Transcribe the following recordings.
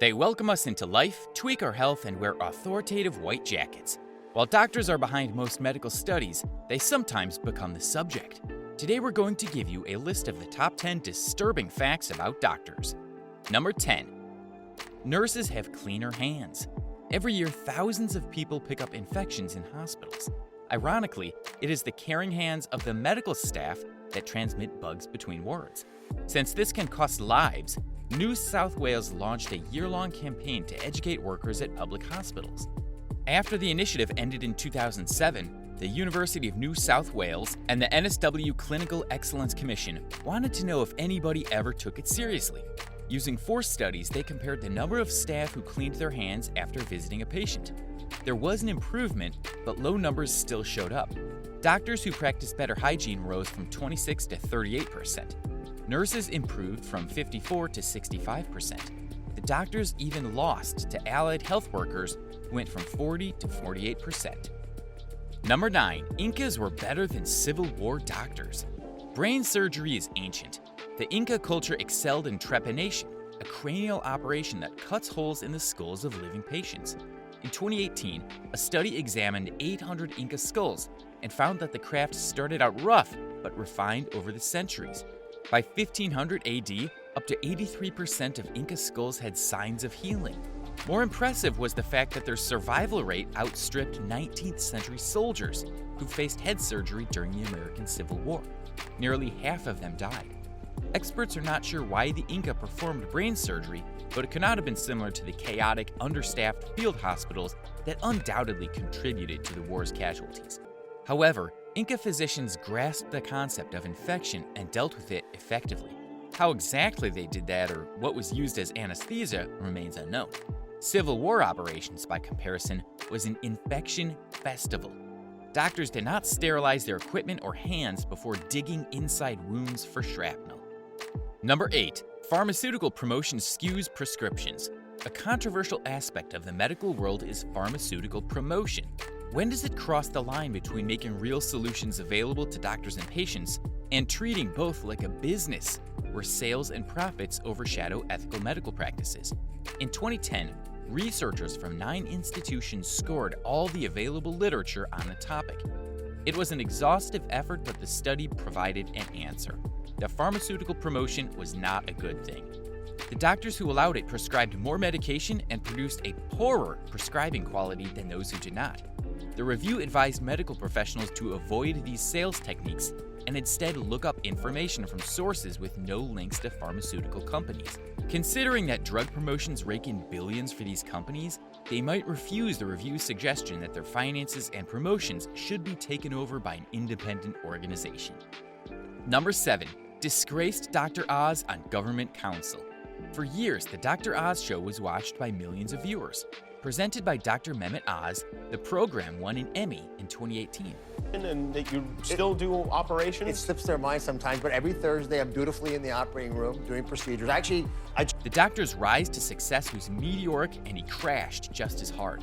They welcome us into life, tweak our health, and wear authoritative white jackets. While doctors are behind most medical studies, they sometimes become the subject. Today we're going to give you a list of the top 10 disturbing facts about doctors. Number 10. Nurses have cleaner hands. Every year, thousands of people pick up infections in hospitals. Ironically, it is the caring hands of the medical staff that transmit bugs between wards. Since this can cost lives, New South Wales launched a year-long campaign to educate workers at public hospitals. After the initiative ended in 2007, the University of New South Wales and the NSW Clinical Excellence Commission wanted to know if anybody ever took it seriously. Using 4 studies, they compared the number of staff who cleaned their hands after visiting a patient. There was an improvement, but low numbers still showed up. Doctors who practiced better hygiene rose from 26 to 38%. Nurses improved from 54 to 65%. The doctors even lost to allied health workers, who went from 40 to 48%. Number 9. Incas were better than Civil War doctors. Brain surgery is ancient. The Inca culture excelled in trepanation, a cranial operation that cuts holes in the skulls of living patients. In 2018, a study examined 800 Inca skulls and found that the craft started out rough but refined over the centuries. By 1500 AD, up to 83% of Inca skulls had signs of healing. More impressive was the fact that their survival rate outstripped 19th century soldiers who faced head surgery during the American Civil War. Nearly half of them died. Experts are not sure why the Inca performed brain surgery, but it could not have been similar to the chaotic, understaffed field hospitals that undoubtedly contributed to the war's casualties. However, Inca physicians grasped the concept of infection and dealt with it effectively. How exactly they did that or what was used as anesthesia remains unknown. Civil War operations, by comparison, was an infection festival. Doctors did not sterilize their equipment or hands before digging inside wounds for shrapnel. Number 8. Pharmaceutical promotion skews prescriptions. A controversial aspect of the medical world is pharmaceutical promotion. When does it cross the line between making real solutions available to doctors and patients and treating both like a business, where sales and profits overshadow ethical medical practices? In 2010, researchers from 9 institutions scored all the available literature on the topic. It was an exhaustive effort, but the study provided an answer. The pharmaceutical promotion was not a good thing. The doctors who allowed it prescribed more medication and produced a poorer prescribing quality than those who did not. The review advised medical professionals to avoid these sales techniques and instead look up information from sources with no links to pharmaceutical companies. Considering that drug promotions rake in billions for these companies, they might refuse the review's suggestion that their finances and promotions should be taken over by an independent organization. Number 7. Disgraced Dr. Oz on Government Council. For years, the Dr. Oz show was watched by millions of viewers. Presented by Dr. Mehmet Oz, the program won an Emmy in 2018. And that you still do operations? It slips their mind sometimes, but every Thursday I'm dutifully in the operating room doing procedures. Actually, The doctor's rise to success was meteoric, and he crashed just as hard.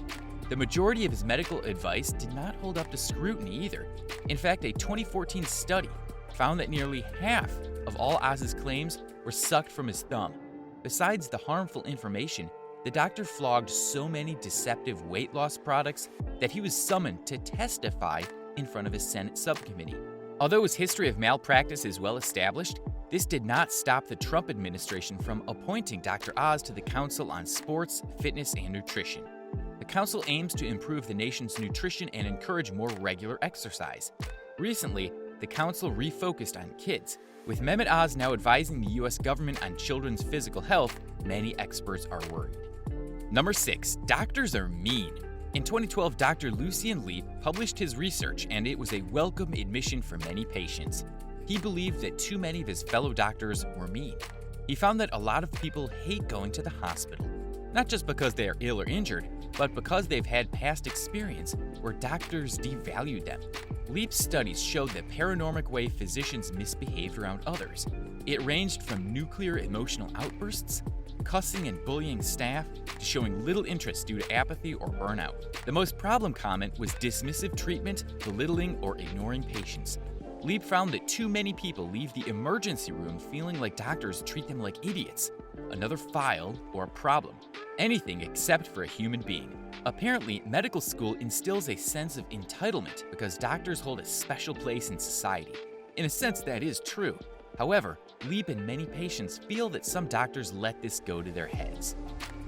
The majority of his medical advice did not hold up to scrutiny either. In fact, a 2014 study found that nearly half of all Oz's claims were sucked from his thumb. Besides the harmful information, the doctor flogged so many deceptive weight loss products that he was summoned to testify in front of a Senate subcommittee. Although his history of malpractice is well established, this did not stop the Trump administration from appointing Dr. Oz to the Council on Sports, Fitness, and Nutrition. The council aims to improve the nation's nutrition and encourage more regular exercise. Recently, the council refocused on kids. With Mehmet Oz now advising the U.S. government on children's physical health, many experts are worried. Number 6. Doctors are mean. In 2012, Dr. Lucian Leap published his research, and it was a welcome admission for many patients. He believed that too many of his fellow doctors were mean. He found that a lot of people hate going to the hospital, not just because they are ill or injured, but because they've had past experience where doctors devalued them. Leap's studies showed the paranormal way physicians misbehaved around others. It ranged from nuclear emotional outbursts, cussing and bullying staff, to showing little interest due to apathy or burnout. The most problem comment was dismissive treatment, belittling, or ignoring patients. Leap found that too many people leave the emergency room feeling like doctors treat them like idiots, another file or a problem, anything except for a human being. Apparently, medical school instills a sense of entitlement because doctors hold a special place in society. In a sense, that is true. However, Leap and many patients feel that some doctors let this go to their heads.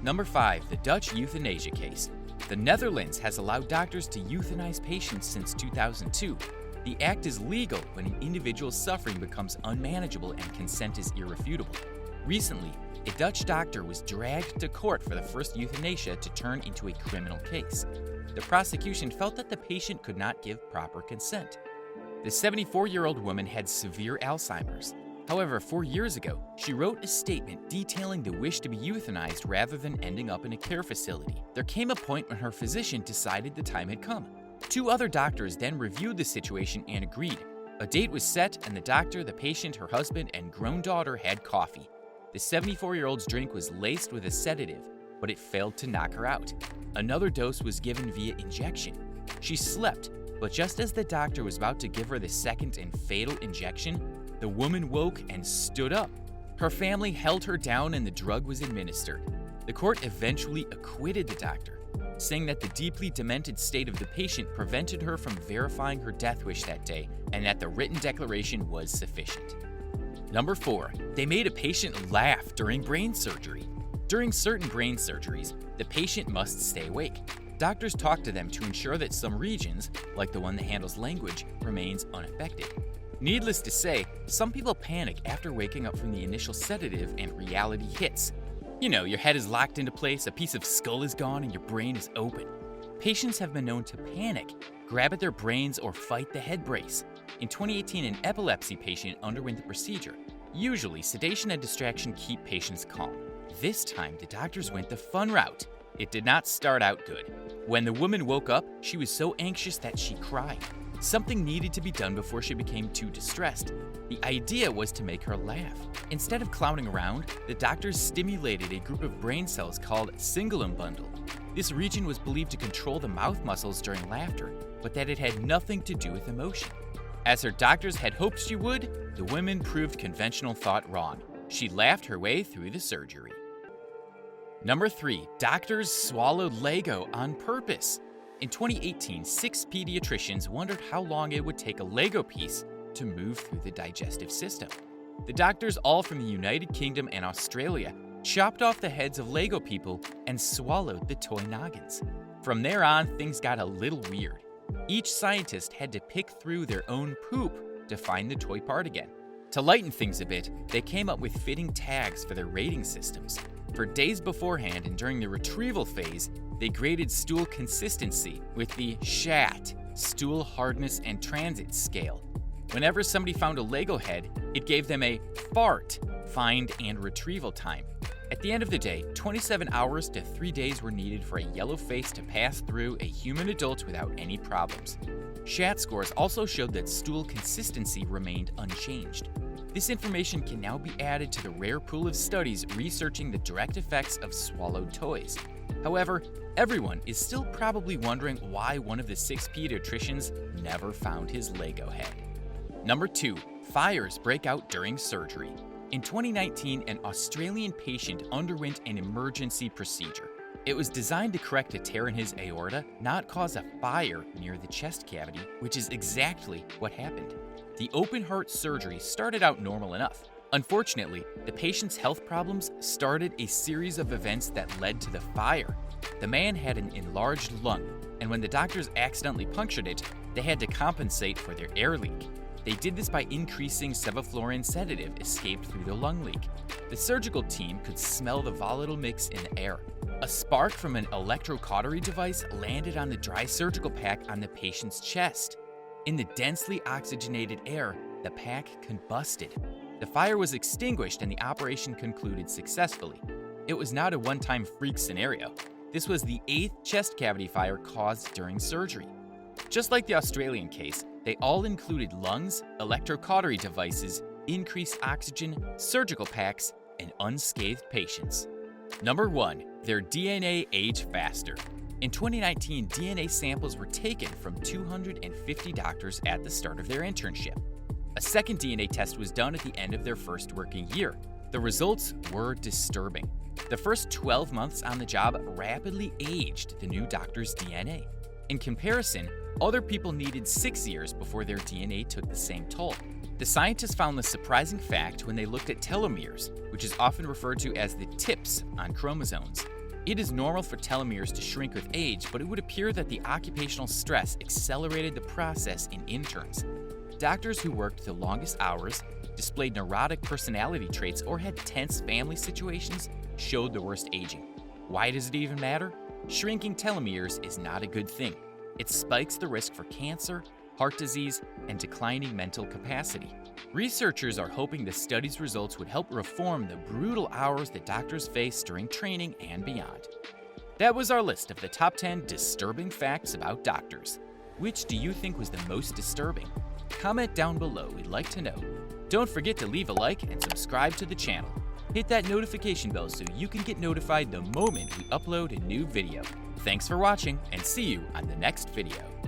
Number 5, the Dutch euthanasia case. The Netherlands has allowed doctors to euthanize patients since 2002. The act is legal when an individual's suffering becomes unmanageable and consent is irrefutable. Recently, a Dutch doctor was dragged to court for the first euthanasia to turn into a criminal case. The prosecution felt that the patient could not give proper consent. The 74-year-old woman had severe Alzheimer's. However, 4 years ago, she wrote a statement detailing the wish to be euthanized rather than ending up in a care facility. There came a point when her physician decided the time had come. 2 other doctors then reviewed the situation and agreed. A date was set, and the doctor, the patient, her husband, and grown daughter had coffee. The 74-year-old's drink was laced with a sedative, but it failed to knock her out. Another dose was given via injection. She slept, but just as the doctor was about to give her the second and fatal injection, the woman woke and stood up. Her family held her down and the drug was administered. The court eventually acquitted the doctor, saying that the deeply demented state of the patient prevented her from verifying her death wish that day and that the written declaration was sufficient. Number 4, they made a patient laugh during brain surgery. During certain brain surgeries, the patient must stay awake. Doctors talk to them to ensure that some regions, like the one that handles language, remains unaffected. Needless to say, some people panic after waking up from the initial sedative and reality hits. You know, your head is locked into place, a piece of skull is gone, and your brain is open. Patients have been known to panic, grab at their brains, or fight the head brace. In 2018, an epilepsy patient underwent the procedure. Usually, sedation and distraction keep patients calm. This time, the doctors went the fun route. It did not start out good. When the woman woke up, she was so anxious that she cried. Something needed to be done before she became too distressed. The idea was to make her laugh. Instead of clowning around, the doctors stimulated a group of brain cells called cingulum bundle. This region was believed to control the mouth muscles during laughter, but that it had nothing to do with emotion. As her doctors had hoped she would, the woman proved conventional thought wrong. She laughed her way through the surgery. Number 3, doctors swallowed Lego on purpose. In 2018, 6 pediatricians wondered how long it would take a Lego piece to move through the digestive system. The doctors, all from the United Kingdom and Australia, chopped off the heads of Lego people and swallowed the toy noggins. From there on, things got a little weird. Each scientist had to pick through their own poop to find the toy part again. To lighten things a bit, they came up with fitting tags for their rating systems. For days beforehand and during the retrieval phase, they graded stool consistency with the SHAT, Stool Hardness and Transit Scale. Whenever somebody found a Lego head, it gave them a FART, find and retrieval time. At the end of the day, 27 hours to 3 days were needed for a yellow face to pass through a human adult without any problems. SHAT scores also showed that stool consistency remained unchanged. This information can now be added to the rare pool of studies researching the direct effects of swallowed toys. However, everyone is still probably wondering why one of the 6 pediatricians never found his Lego head. Number 2, fires break out during surgery. In 2019, an Australian patient underwent an emergency procedure. It was designed to correct a tear in his aorta, not cause a fire near the chest cavity, which is exactly what happened. The open heart surgery started out normal enough. Unfortunately, the patient's health problems started a series of events that led to the fire. The man had an enlarged lung, and when the doctors accidentally punctured it, they had to compensate for their air leak. They did this by increasing sevoflurane sedative escaped through the lung leak. The surgical team could smell the volatile mix in the air. A spark from an electrocautery device landed on the dry surgical pack on the patient's chest. In the densely oxygenated air, the pack combusted. The fire was extinguished and the operation concluded successfully. It was not a one-time freak scenario. This was the 8th chest cavity fire caused during surgery. Just like the Australian case, they all included lungs, electrocautery devices, increased oxygen, surgical packs, and unscathed patients. Number 1, their DNA age faster. In 2019, DNA samples were taken from 250 doctors at the start of their internship. A second DNA test was done at the end of their first working year. The results were disturbing. The first 12 months on the job rapidly aged the new doctor's DNA. In comparison, other people needed 6 years before their DNA took the same toll. The scientists found this surprising fact when they looked at telomeres, which is often referred to as the tips on chromosomes. It is normal for telomeres to shrink with age, but it would appear that the occupational stress accelerated the process in interns. Doctors who worked the longest hours, displayed neurotic personality traits, or had tense family situations showed the worst aging. Why does it even matter? Shrinking telomeres is not a good thing. It spikes the risk for cancer, heart disease, and declining mental capacity. Researchers are hoping the study's results would help reform the brutal hours that doctors face during training and beyond. That was our list of the top 10 disturbing facts about doctors. Which do you think was the most disturbing? Comment down below, we'd like to know. Don't forget to leave a like and subscribe to the channel. Hit that notification bell so you can get notified the moment we upload a new video. Thanks for watching, and see you on the next video.